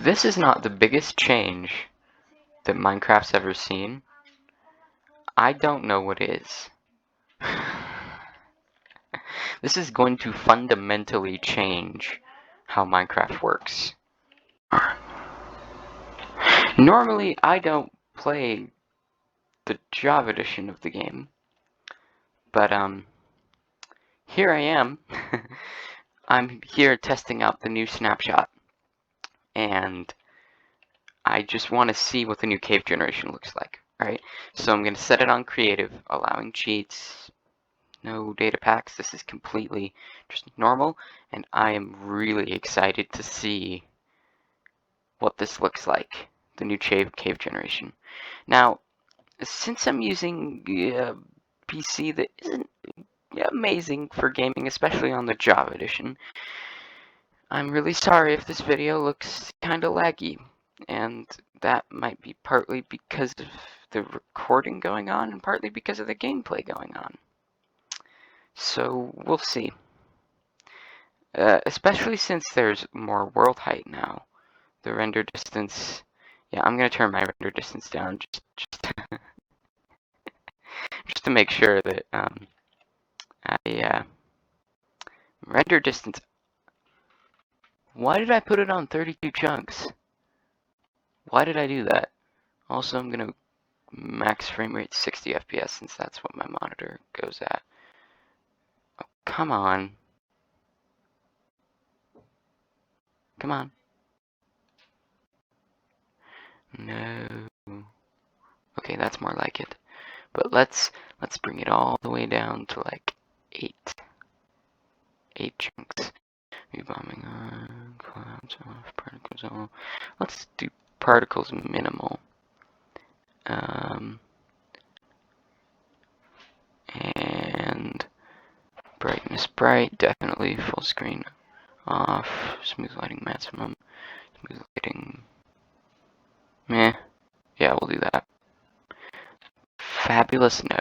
this is not the biggest change that Minecraft's ever seen, I don't know what is. This is going to fundamentally change how Minecraft works. Normally, I don't play the Java edition of the game, but here I am. I'm here testing out the new snapshot, and I just want to see what the new cave generation looks like, right? So I'm going to set it on creative, allowing cheats, no data packs. This is completely just normal, and I am really excited to see what this looks like, the new cave generation. Now, since I'm using a PC that isn't amazing for gaming, especially on the Java edition, I'm really sorry if this video looks kinda laggy, and that might be partly because of the recording going on and partly because of the gameplay going on. So we'll see. Especially since there's more world height now. The render distance, yeah, I'm gonna turn my render distance down just just to make sure that render distance. Why did I put it on 32 chunks? Why did I do that? Also, I'm gonna max frame rate 60 FPS since that's what my monitor goes at. Oh, come on. Come on. No. Okay, that's more like it. But let's bring it all the way down to like 8 chunks. Rebombing on, clouds off, particles on. Let's do particles minimal. And brightness bright, definitely full screen off. Smooth lighting maximum. Smooth lighting. Meh. Yeah, we'll do that. Fabulous, no.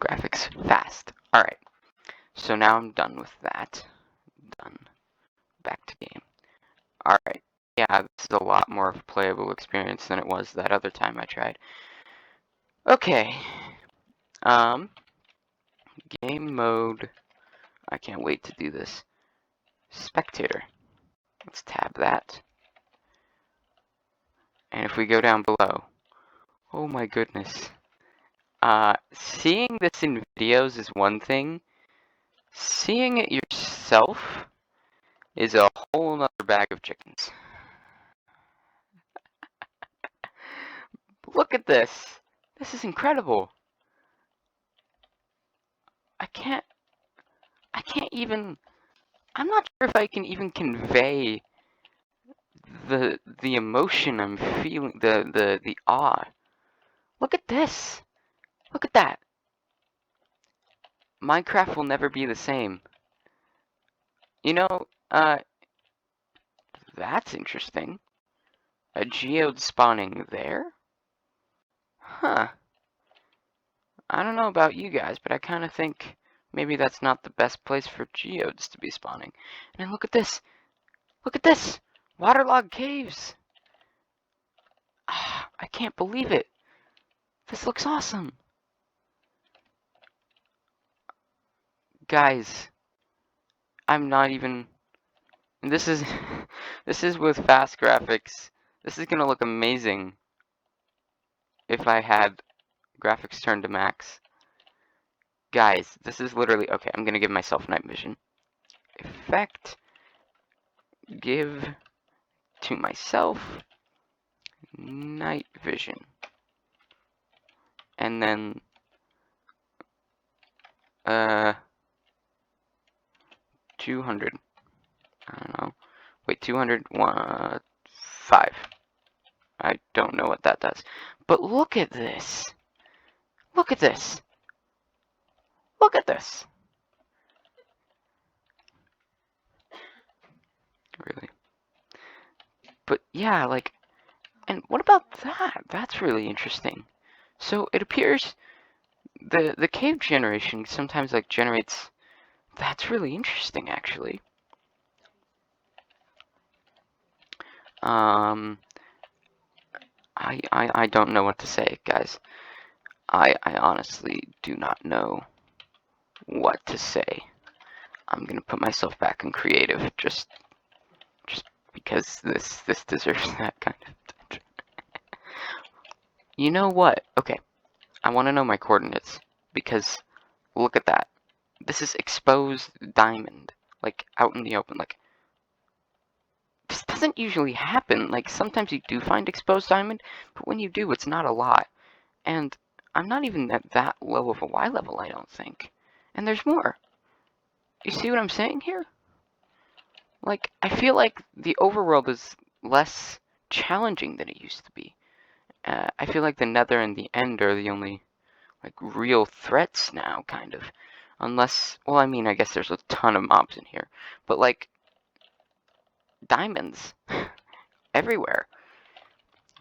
Graphics fast. Alright. So now I'm done with that. Done. Back to game. Alright. Yeah, this is a lot more of a playable experience than it was that other time I tried. Okay. Game mode. I can't wait to do this. Spectator. Let's tab that. And if we go down below. Oh my goodness. Seeing this in videos is one thing. Seeing it yourself is a whole nother bag of chickens. Look at this. This is incredible. I can't even, I'm not sure if I can even convey the emotion I'm feeling, the awe. Look at this. Look at that. Minecraft will never be the same. You know, that's interesting. A geode spawning there? Huh. I don't know about you guys, but I kind of think maybe that's not the best place for geodes to be spawning. And then look at this. Look at this. Waterlogged caves. Ah, I can't believe it. This looks awesome. Guys, I'm not even... This is this is with fast graphics. This is gonna look amazing if I had graphics turned to max. Guys, this is literally... Okay, I'm gonna give myself night vision. Effect. Give to myself night vision. And then 200. I don't know. Wait, 200, 5. I don't know what that does. But look at this. Look at this. Look at this. Really. But yeah, like, and what about that? That's really interesting. So it appears the cave generation sometimes like generates. That's really interesting, actually. I don't know what to say, guys. I honestly do not know what to say. I'm gonna put myself back in creative just because this deserves that kind of attention. You know what? Okay, I want to know my coordinates because look at that. This is exposed diamond, like out in the open. Like this doesn't usually happen. Like sometimes you do find exposed diamond, but when you do, it's not a lot. And I'm not even at that low of a Y level, I don't think. And there's more. You see what I'm saying here? Like, I feel like the overworld is less challenging than it used to be. I feel like the Nether and the End are the only, like, real threats now, kind of. Unless, well, I mean, I guess there's a ton of mobs in here. But, like, diamonds everywhere.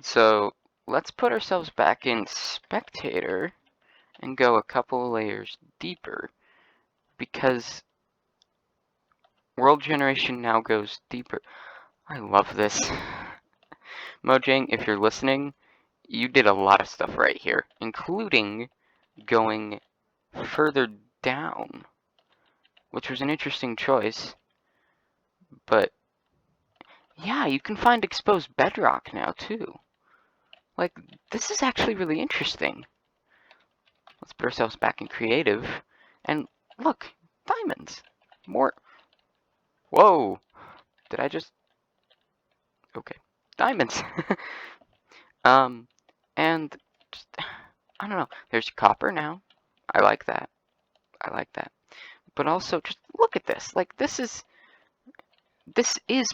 So, let's put ourselves back in Spectator and go a couple layers deeper. Because world generation now goes deeper. I love this. Mojang, if you're listening, you did a lot of stuff right here, including going further down, which was an interesting choice. But yeah, you can find exposed bedrock now too. Like, this is actually really interesting. Let's put ourselves back in creative, and look, diamonds. More. Whoa! Did I just? Okay, diamonds. And just, I don't know. There's copper now. I like that. I like that. But also, just look at this. Like, this is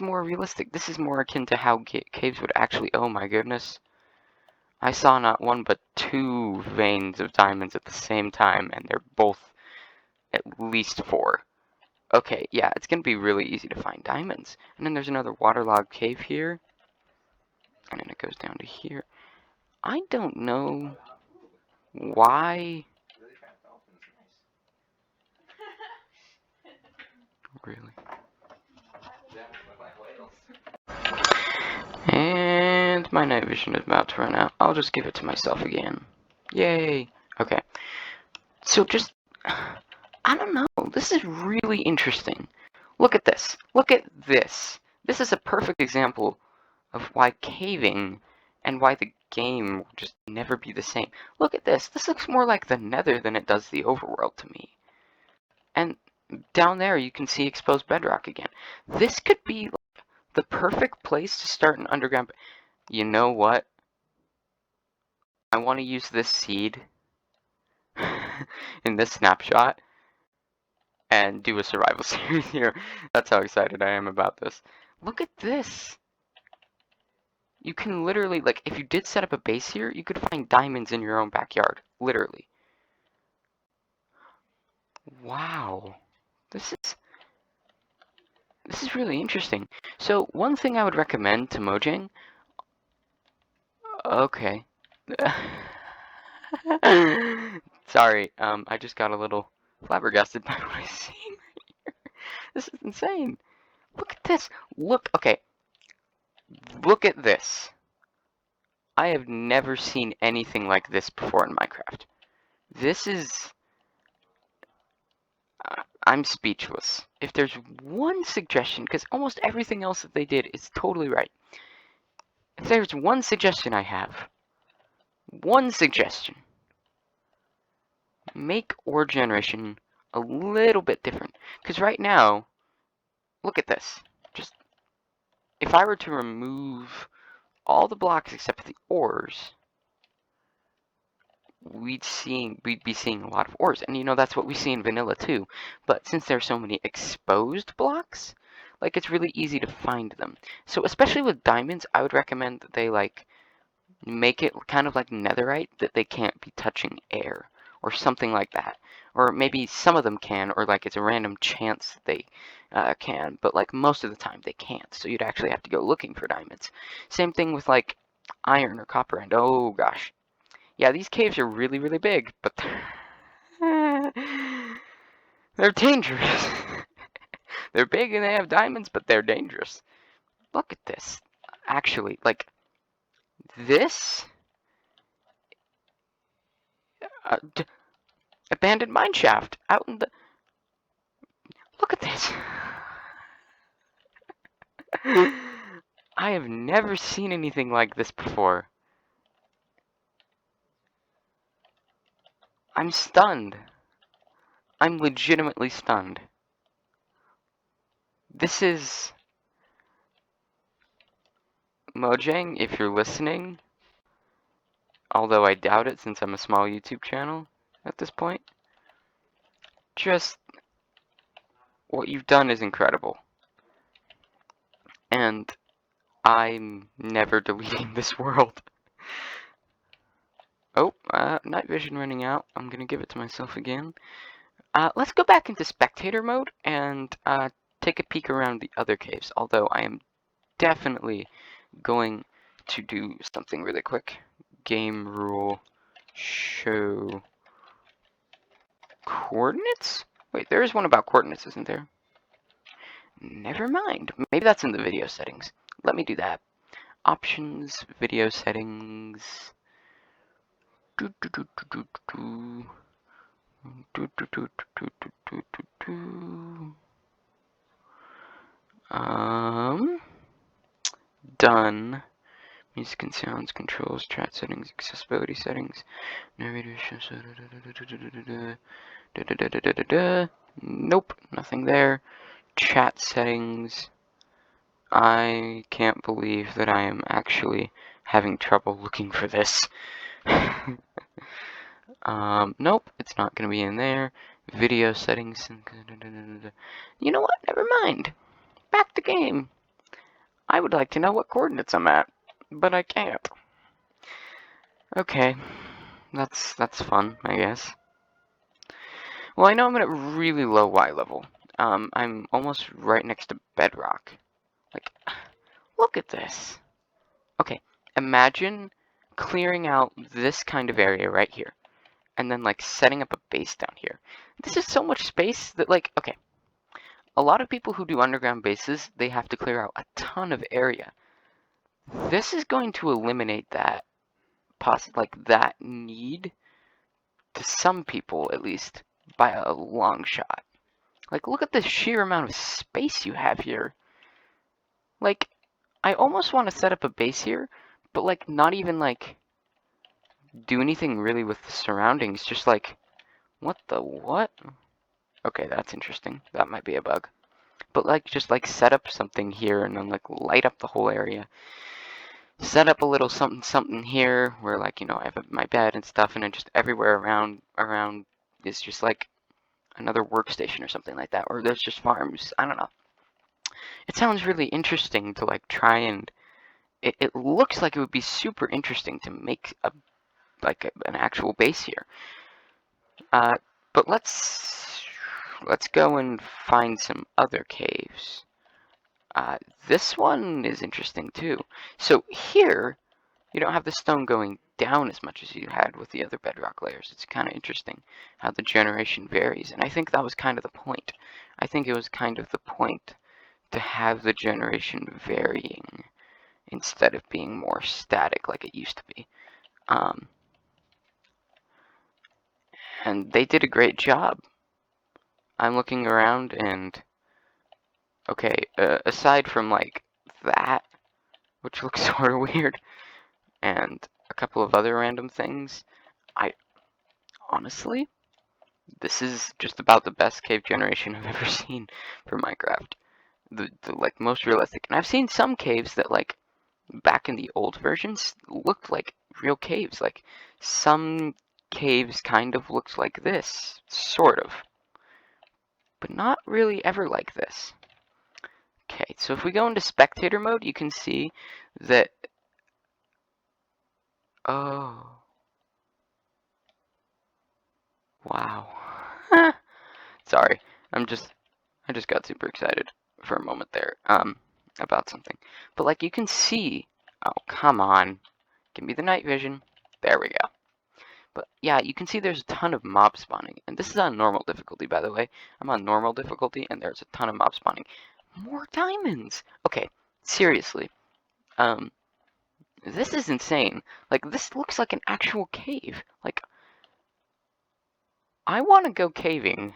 more realistic. This is more akin to how caves would actually. Oh my goodness. I saw not one but two veins of diamonds at the same time, and they're both at least 4. Okay, yeah, it's gonna be really easy to find diamonds. And then there's another waterlogged cave here. And then it goes down to here. I don't know why. Really? And my night vision is about to run out. I'll just give it to myself again. Yay! Okay. So just, I don't know. This is really interesting. Look at this. Look at this. This is a perfect example of why caving and why the game will just never be the same. Look at this. This looks more like the Nether than it does the overworld to me. And down there you can see exposed bedrock again. This could be the perfect place to start an underground. You know what? I want to use this seed in this snapshot and do a survival series here. That's how excited I am about this. Look at this. You can literally, like, if you did set up a base here, you could find diamonds in your own backyard. Literally. Wow. This is really interesting. So, one thing I would recommend to Mojang. Okay. Sorry, I just got a little flabbergasted by what I see right here. This is insane. Look at this. Look, okay. Look at this. I have never seen anything like this before in Minecraft. This is... I'm speechless. If there's one suggestion, because almost everything else that they did is totally right. If there's one suggestion I have, one suggestion, make ore generation a little bit different. Because right now, look at this. Just, if I were to remove all the blocks except for the ores, we'd be seeing a lot of ores. And you know, that's what we see in vanilla too. But since there's so many exposed blocks, like, it's really easy to find them. So especially with diamonds, I would recommend that they, like, make it kind of like netherite, that they can't be touching air or something like that. Or maybe some of them can, or like it's a random chance that they can, but like most of the time they can't. So you'd actually have to go looking for diamonds. Same thing with like iron or copper, and oh gosh. Yeah, these caves are really, really big, but they're dangerous. They're big and they have diamonds, but they're dangerous. Look at this. actually, like, this abandoned mine shaft out in the... Look at this. I have never seen anything like this before. I'm stunned. I'm legitimately stunned. This is... Mojang, if you're listening, although I doubt it since I'm a small YouTube channel at this point, just what you've done is incredible. And I'm never deleting this world. Oh, night vision running out. I'm gonna give it to myself again. Let's go back into spectator mode and take a peek around the other caves, although I am definitely going to do something really quick. Game rule show coordinates? Wait, there is one about coordinates, isn't there? Never mind. Maybe that's in the video settings. Let me do that. Options, video settings. Done. Music and sounds, controls, chat settings, accessibility settings, narrator. Nope, nothing there. Chat settings. I can't believe that I am actually having trouble looking for this. Nope, it's not going to be in there. Video settings. You know what? Never mind. Back to game. I would like to know what coordinates I'm at, but I can't. Okay, that's fun, I guess. Well, I know I'm at a really low Y level. I'm almost right next to bedrock. Like, look at this. Okay, imagine clearing out this kind of area right here, and then like setting up a base down here. This is so much space that, like, okay, a lot of people who do underground bases, they have to clear out a ton of area. This is going to eliminate that, that need, to some people at least, by a long shot. Like, look at the sheer amount of space you have here. Like, I almost want to set up a base here, but like not even like do anything really with the surroundings, just like, what the what? Okay, that's interesting. That might be a bug. But like, just like set up something here and then like light up the whole area. Set up a little something something here where, like, you know, I have my bed and stuff, and then just everywhere around is just like another workstation or something like that, or there's just farms. I don't know. It sounds really interesting to like try and it looks like it would be super interesting to make an actual base here. But let's go and find some other caves. This one is interesting too. So here, you don't have the stone going down as much as you had with the other bedrock layers. It's kind of interesting how the generation varies, and I think that was kind of the point. I think it was kind of the point to have the generation varying instead of being more static like it used to be. And they did a great job. I'm looking around and, okay, aside from like that, which looks sort of weird, and a couple of other random things, I honestly, this is just about the best cave generation I've ever seen for Minecraft. The like most realistic. And I've seen some caves that, like, back in the old versions looked like real caves. Like, some caves kind of looked like this, sort of, but not really ever like this. Okay, so if we go into spectator mode, you can see that, oh, wow. Sorry, I just got super excited for a moment there, about something. But like, you can see, oh, come on, give me the night vision. There we go. But yeah, you can see there's a ton of mob spawning. And this is on normal difficulty, by the way. I'm on normal difficulty, and there's a ton of mob spawning. More diamonds! Okay, seriously. This is insane. Like, this looks like an actual cave. Like, I want to go caving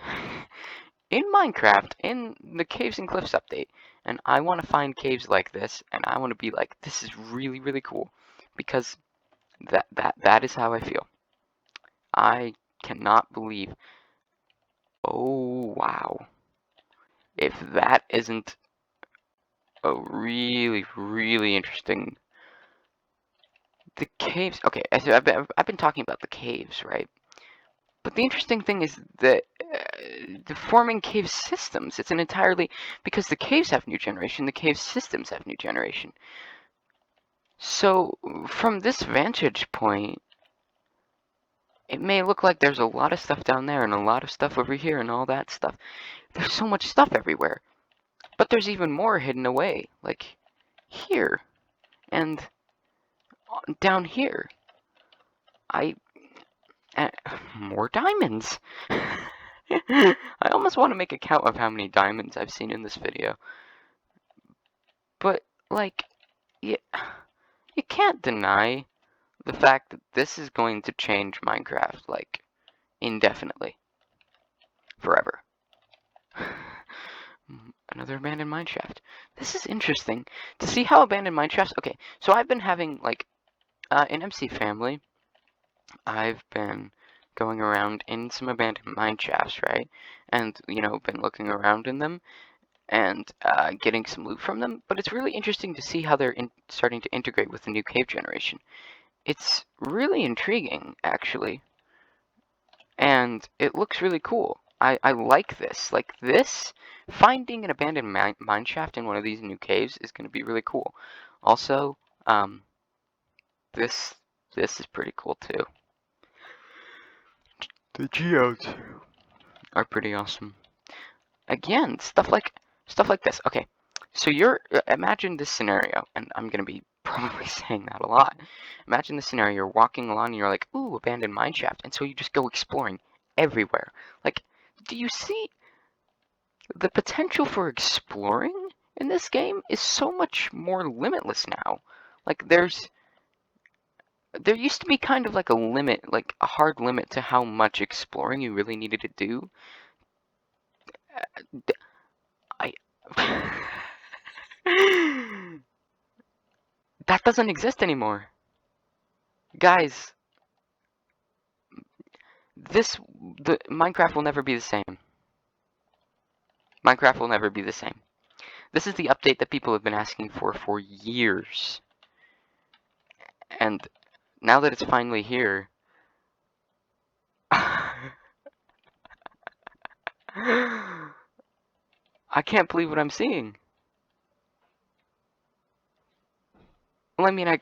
in Minecraft in the Caves and Cliffs update, and I want to find caves like this, and I want to be like, this is really, really cool, because that is how I feel. I cannot believe. Oh, wow. If that isn't a really, really interesting. The caves. Okay, so I've been talking about the caves, right? But the interesting thing is that the forming cave systems. It's an entirely because the caves have new generation. The cave systems have new generation. So from this vantage point, it may look like there's a lot of stuff down there and a lot of stuff over here and all that stuff. There's so much stuff everywhere. But there's even more hidden away, like here and down here. I more diamonds. I almost want to make a count of how many diamonds I've seen in this video. But, like, you can't deny the fact that this is going to change Minecraft, like, indefinitely. Forever. Another abandoned mineshaft. This is interesting. To see how abandoned mineshafts... Okay, so I've been having, like, in MC Family, I've been going around in some abandoned mineshafts, right? And, you know, been looking around in them and getting some loot from them. But it's really interesting to see how they're starting to integrate with the new cave generation. It's really intriguing, actually. And it looks really cool. I like this. Like, this, finding an abandoned mineshaft in one of these new caves is going to be really cool. Also, this is pretty cool, too. The geodes are pretty awesome. Again, stuff like this. Okay, so imagine this scenario, and I'm gonna be probably saying that a lot. Imagine the scenario: you're walking along, and you're like, "Ooh, abandoned mineshaft," and so you just go exploring everywhere. Like, do you see the potential for exploring in this game is so much more limitless now? Like, there used to be kind of like a limit, like a hard limit to how much exploring you really needed to do. I that doesn't exist anymore. Guys, the Minecraft will never be the same. Minecraft will never be the same. This is the update that people have been asking for years. And now that it's finally here, I can't believe what I'm seeing. Well, I mean, I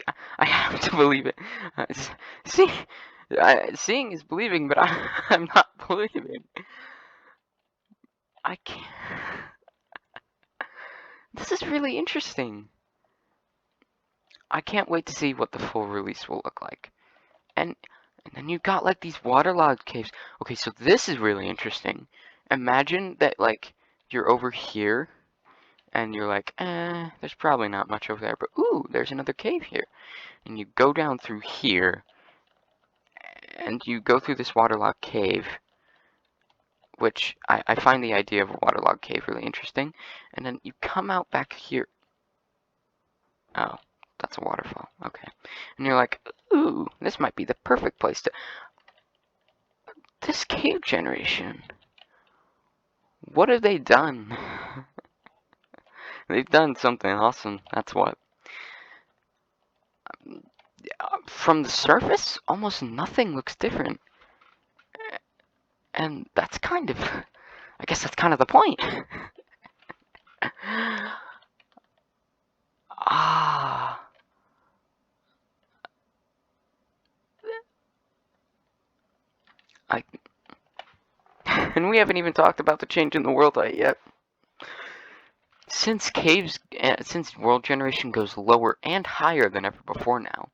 have to believe it. See, seeing is believing, but I'm not believing. I can't. This is really interesting. I can't wait to see what the full release will look like. And then you've got like these waterlogged caves. Okay, so this is really interesting. Imagine that like you're over here and you're like, there's probably not much over there, but ooh, there's another cave here. And you go down through here and you go through this waterlogged cave, which I find the idea of a waterlogged cave really interesting. And then you come out back here. Oh, that's a waterfall. Okay. And you're like, ooh, this might be the perfect place to... This cave generation. What have they done? They've done something awesome, that's what. From the surface, almost nothing looks different. And that's kind of... I guess that's kind of the point. Ah... And we haven't even talked about the change in the world height yet. Since world generation goes lower and higher than ever before now.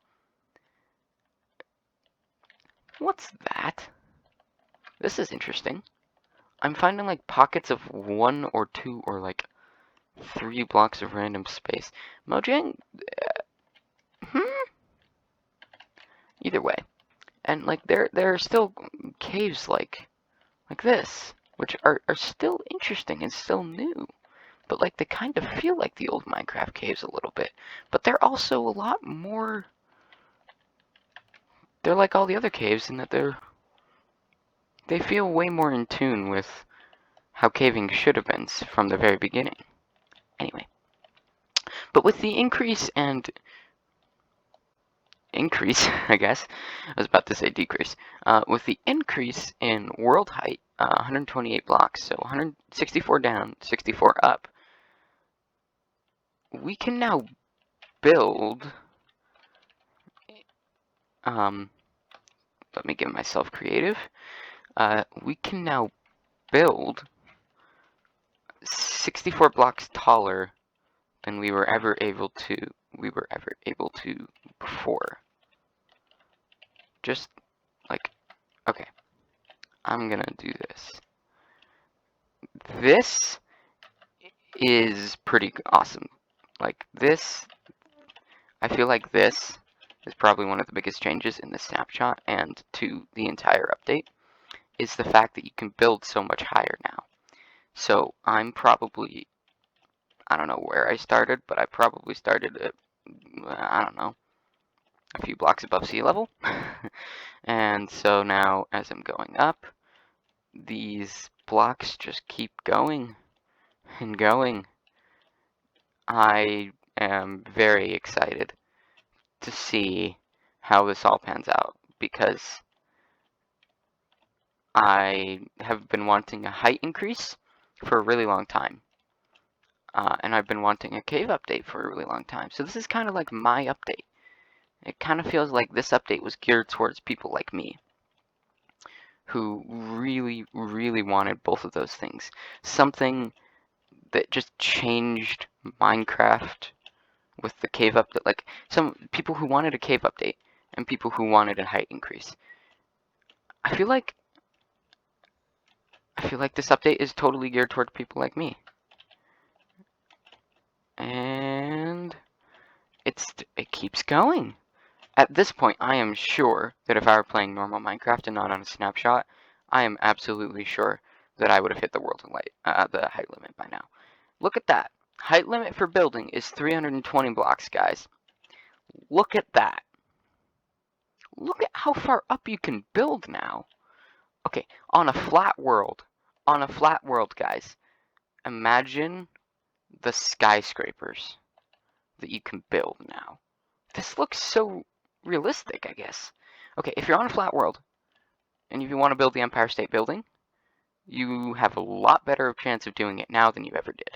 What's that? This is interesting. I'm finding like pockets of 1 or 2 or like 3 blocks of random space. Mojang, Either way. And like there are still caves like this, which are still interesting and still new. But like they kind of feel like the old Minecraft caves a little bit. But they're also a lot more, they're like all the other caves in that they feel way more in tune with how caving should have been from the very beginning. Anyway. But with the increase, I guess, I was about to say decrease, with the increase in world height, 128 blocks, so 164 down, 64 up, we can now build, let me get myself creative, we can now build 64 blocks taller than we were ever able to before. Just like, okay, I'm gonna do this. This is pretty awesome. Like this, I feel like this is probably one of the biggest changes in the snapshot and to the entire update, is the fact that you can build so much higher now. So I'm probably, I don't know where I started, but I probably started at, I don't know, a few blocks above sea level. And so now as I'm going up, these blocks just keep going and going. I am very excited to see how this all pans out, because I have been wanting a height increase for a really long time. And I've been wanting a cave update for a really long time. So this is kind of like my update. It kind of feels like this update was geared towards people like me, who really, really wanted both of those things. Something that just changed Minecraft with the cave update. Like, some people who wanted a cave update and people who wanted a height increase. I feel like this update is totally geared toward people like me. And it keeps going. At this point, I am sure that if I were playing normal Minecraft and not on a snapshot, I am absolutely sure that I would have hit the the height limit by now. Look at that. Height limit for building is 320 blocks, guys. Look at that. Look at how far up you can build now. Okay, on a flat world, guys, imagine the skyscrapers that you can build now. This looks so realistic, I guess. Okay, if you're on a flat world, and if you want to build the Empire State Building, you have a lot better of chance of doing it now than you ever did.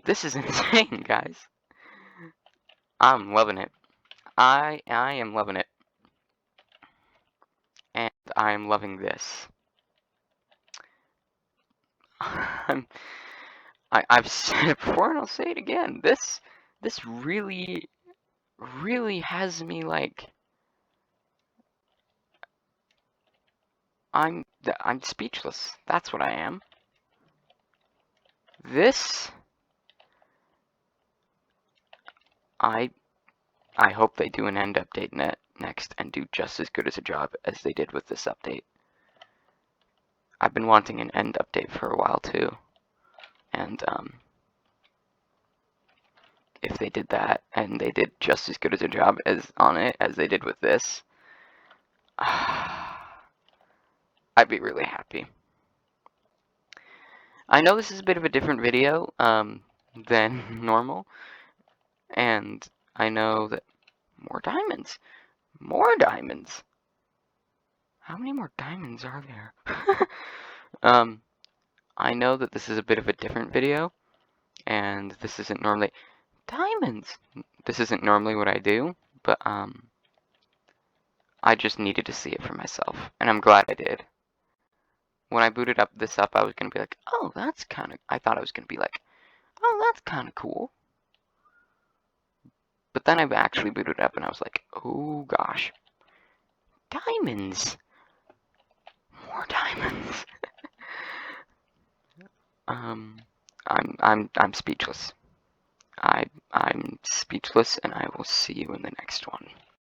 This is insane, guys. I'm loving it. I am loving it. And I'm loving this. I've said it before and I'll say it again. This really has me like, I'm speechless. That's what I am. This, I hope they do an end update next and do just as good as a job as they did with this update. I've been wanting an end update for a while too, and if they did that and they did just as good as a job on it as they did with this, I'd be really happy. I know this is a bit of a different video than normal, and I know that more diamonds. How many more diamonds are there? I know that this is a bit of a different video, and this isn't normally diamonds. This isn't normally what I do, but I just needed to see it for myself, and I'm glad I did. When I booted this up, I was gonna be like, oh, that's kind of. I thought I was gonna be like, oh, that's kind of cool. But then I actually booted up, and I was like, oh gosh, diamonds, more diamonds. I'm speechless. I'm speechless, and I will see you in the next one.